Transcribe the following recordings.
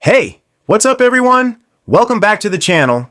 Hey, what's up everyone? Welcome back to the channel.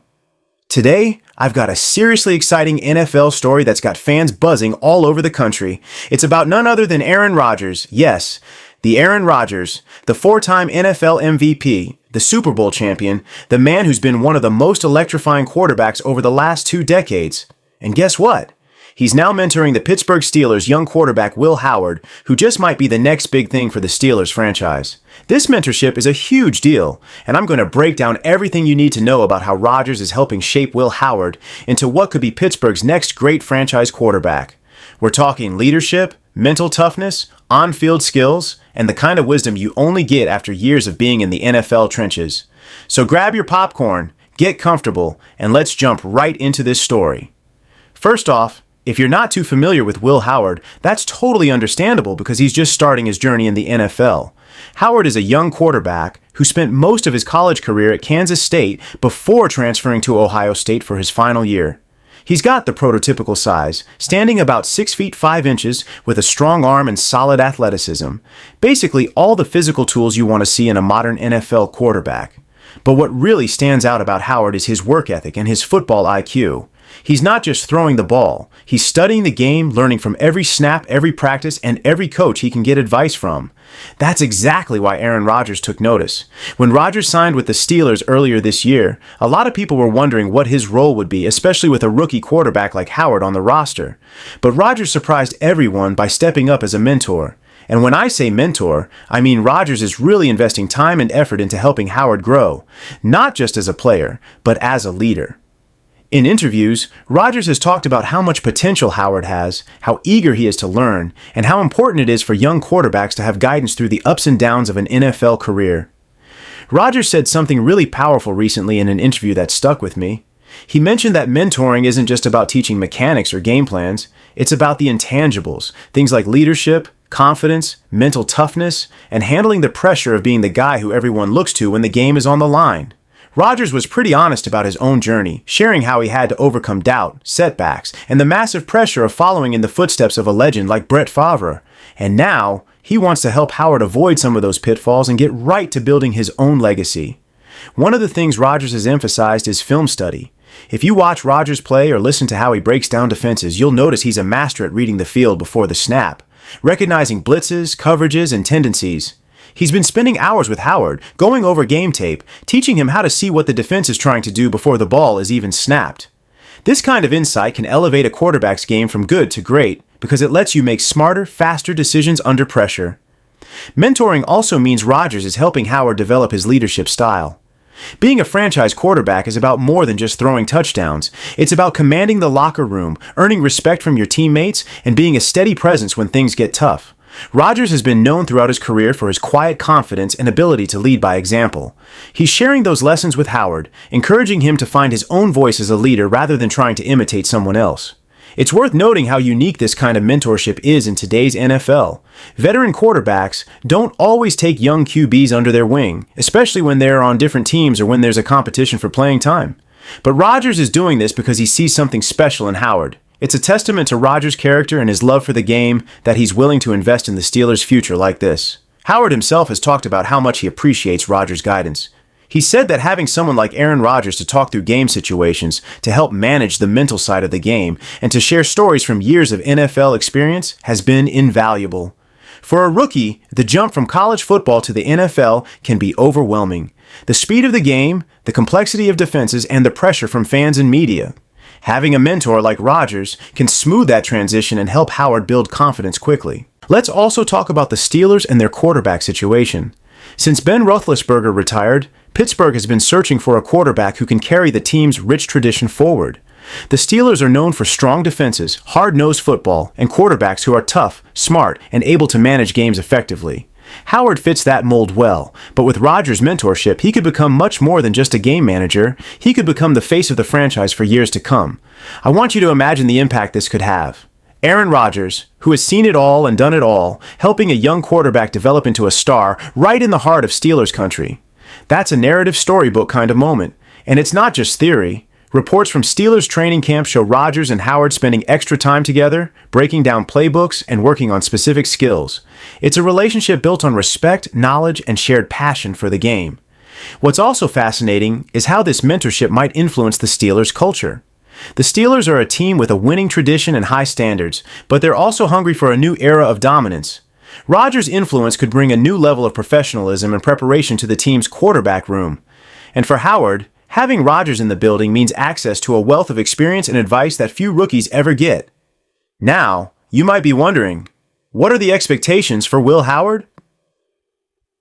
Today, I've got a seriously exciting NFL story that's got fans buzzing all over the country. It's about none other than Aaron Rodgers. Yes, the Aaron Rodgers, the four-time NFL MVP, the Super Bowl champion, the man who's been one of the most electrifying quarterbacks over the last 2 decades. And guess what? He's now mentoring the Pittsburgh Steelers' young quarterback Will Howard, who just might be the next big thing for the Steelers franchise. This mentorship is a huge deal, and I'm going to break down everything you need to know about how Rodgers is helping shape Will Howard into what could be Pittsburgh's next great franchise quarterback. We're talking leadership, mental toughness, on-field skills, and the kind of wisdom you only get after years of being in the NFL trenches. So grab your popcorn, get comfortable, and let's jump right into this story. First off, if you're not too familiar with Will Howard, that's totally understandable because he's just starting his journey in the NFL. Howard is a young quarterback who spent most of his college career at Kansas State before transferring to Ohio State for his final year. He's got the prototypical size, standing about 6 feet 5 inches with a strong arm and solid athleticism. Basically all the physical tools you want to see in a modern NFL quarterback. But what really stands out about Howard is his work ethic and his football IQ. He's not just throwing the ball. He's studying the game, learning from every snap, every practice, and every coach he can get advice from. That's exactly why Aaron Rodgers took notice. When Rodgers signed with the Steelers earlier this year, a lot of people were wondering what his role would be, especially with a rookie quarterback like Howard on the roster. But Rodgers surprised everyone by stepping up as a mentor. And when I say mentor, I mean Rodgers is really investing time and effort into helping Howard grow, not just as a player, but as a leader. In interviews, Rodgers has talked about how much potential Howard has, how eager he is to learn, and how important it is for young quarterbacks to have guidance through the ups and downs of an NFL career. Rodgers said something really powerful recently in an interview that stuck with me. He mentioned that mentoring isn't just about teaching mechanics or game plans, it's about the intangibles, things like leadership, confidence, mental toughness, and handling the pressure of being the guy who everyone looks to when the game is on the line. Rodgers was pretty honest about his own journey, sharing how he had to overcome doubt, setbacks, and the massive pressure of following in the footsteps of a legend like Brett Favre. And now, he wants to help Howard avoid some of those pitfalls and get right to building his own legacy. One of the things Rodgers has emphasized is film study. If you watch Rodgers play or listen to how he breaks down defenses, you'll notice he's a master at reading the field before the snap, recognizing blitzes, coverages, and tendencies. He's been spending hours with Howard, going over game tape, teaching him how to see what the defense is trying to do before the ball is even snapped. This kind of insight can elevate a quarterback's game from good to great because it lets you make smarter, faster decisions under pressure. Mentoring also means Rodgers is helping Howard develop his leadership style. Being a franchise quarterback is about more than just throwing touchdowns. It's about commanding the locker room, earning respect from your teammates, and being a steady presence when things get tough. Rodgers has been known throughout his career for his quiet confidence and ability to lead by example. He's sharing those lessons with Howard, encouraging him to find his own voice as a leader rather than trying to imitate someone else. It's worth noting how unique this kind of mentorship is in today's NFL. Veteran quarterbacks don't always take young QBs under their wing, especially when they're on different teams or when there's a competition for playing time. But Rodgers is doing this because he sees something special in Howard. It's a testament to Rodgers' character and his love for the game that he's willing to invest in the Steelers' future like this. Howard himself has talked about how much he appreciates Rodgers' guidance. He said that having someone like Aaron Rodgers to talk through game situations, to help manage the mental side of the game, and to share stories from years of NFL experience has been invaluable. For a rookie, the jump from college football to the NFL can be overwhelming. The speed of the game, the complexity of defenses, and the pressure from fans and media. Having a mentor like Rodgers can smooth that transition and help Howard build confidence quickly. Let's also talk about the Steelers and their quarterback situation. Since Ben Roethlisberger retired, Pittsburgh has been searching for a quarterback who can carry the team's rich tradition forward. The Steelers are known for strong defenses, hard-nosed football, and quarterbacks who are tough, smart, and able to manage games effectively. Howard fits that mold well, but with Rodgers' mentorship, he could become much more than just a game manager. He could become the face of the franchise for years to come. I want you to imagine the impact this could have. Aaron Rodgers, who has seen it all and done it all, helping a young quarterback develop into a star right in the heart of Steelers country. That's a narrative storybook kind of moment, and it's not just theory. Reports from Steelers training camp show Rodgers and Howard spending extra time together, breaking down playbooks, and working on specific skills. It's a relationship built on respect, knowledge, and shared passion for the game. What's also fascinating is how this mentorship might influence the Steelers' culture. The Steelers are a team with a winning tradition and high standards, but they're also hungry for a new era of dominance. Rodgers' influence could bring a new level of professionalism and preparation to the team's quarterback room. And for Howard, having Rodgers in the building means access to a wealth of experience and advice that few rookies ever get. Now, you might be wondering, what are the expectations for Will Howard?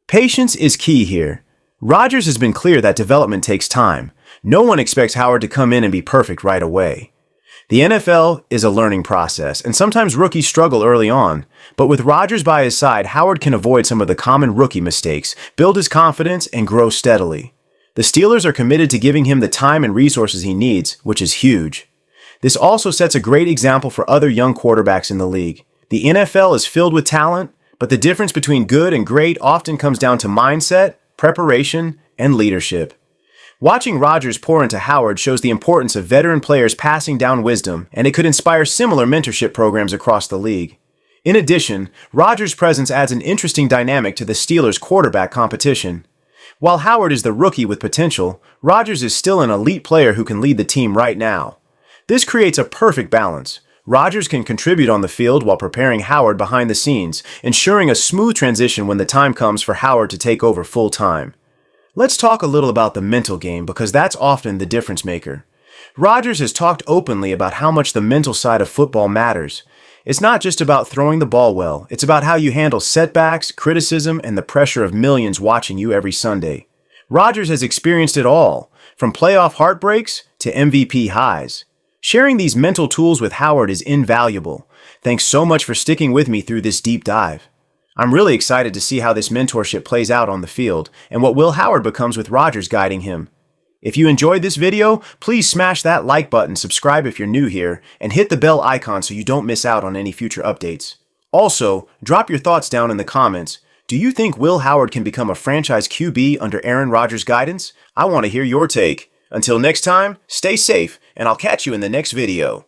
Patience is key here. Rodgers has been clear that development takes time. No one expects Howard to come in and be perfect right away. The NFL is a learning process, and sometimes rookies struggle early on. But with Rodgers by his side, Howard can avoid some of the common rookie mistakes, build his confidence, and grow steadily. The Steelers are committed to giving him the time and resources he needs, which is huge. This also sets a great example for other young quarterbacks in the league. The NFL is filled with talent, but the difference between good and great often comes down to mindset, preparation, and leadership. Watching Rodgers pour into Howard shows the importance of veteran players passing down wisdom, and it could inspire similar mentorship programs across the league. In addition, Rodgers' presence adds an interesting dynamic to the Steelers' quarterback competition. While Howard is the rookie with potential, Rodgers is still an elite player who can lead the team right now. This creates a perfect balance. Rodgers can contribute on the field while preparing Howard behind the scenes, ensuring a smooth transition when the time comes for Howard to take over full-time. Let's talk a little about the mental game because that's often the difference maker. Rodgers has talked openly about how much the mental side of football matters. It's not just about throwing the ball well, it's about how you handle setbacks, criticism, and the pressure of millions watching you every Sunday. Rodgers has experienced it all, from playoff heartbreaks to MVP highs. Sharing these mental tools with Howard is invaluable. Thanks so much for sticking with me through this deep dive. I'm really excited to see how this mentorship plays out on the field and what Will Howard becomes with Rodgers guiding him. If you enjoyed this video, please smash that like button, subscribe if you're new here, and hit the bell icon so you don't miss out on any future updates. Also, drop your thoughts down in the comments. Do you think Will Howard can become a franchise QB under Aaron Rodgers' guidance? I want to hear your take. Until next time, stay safe, and I'll catch you in the next video.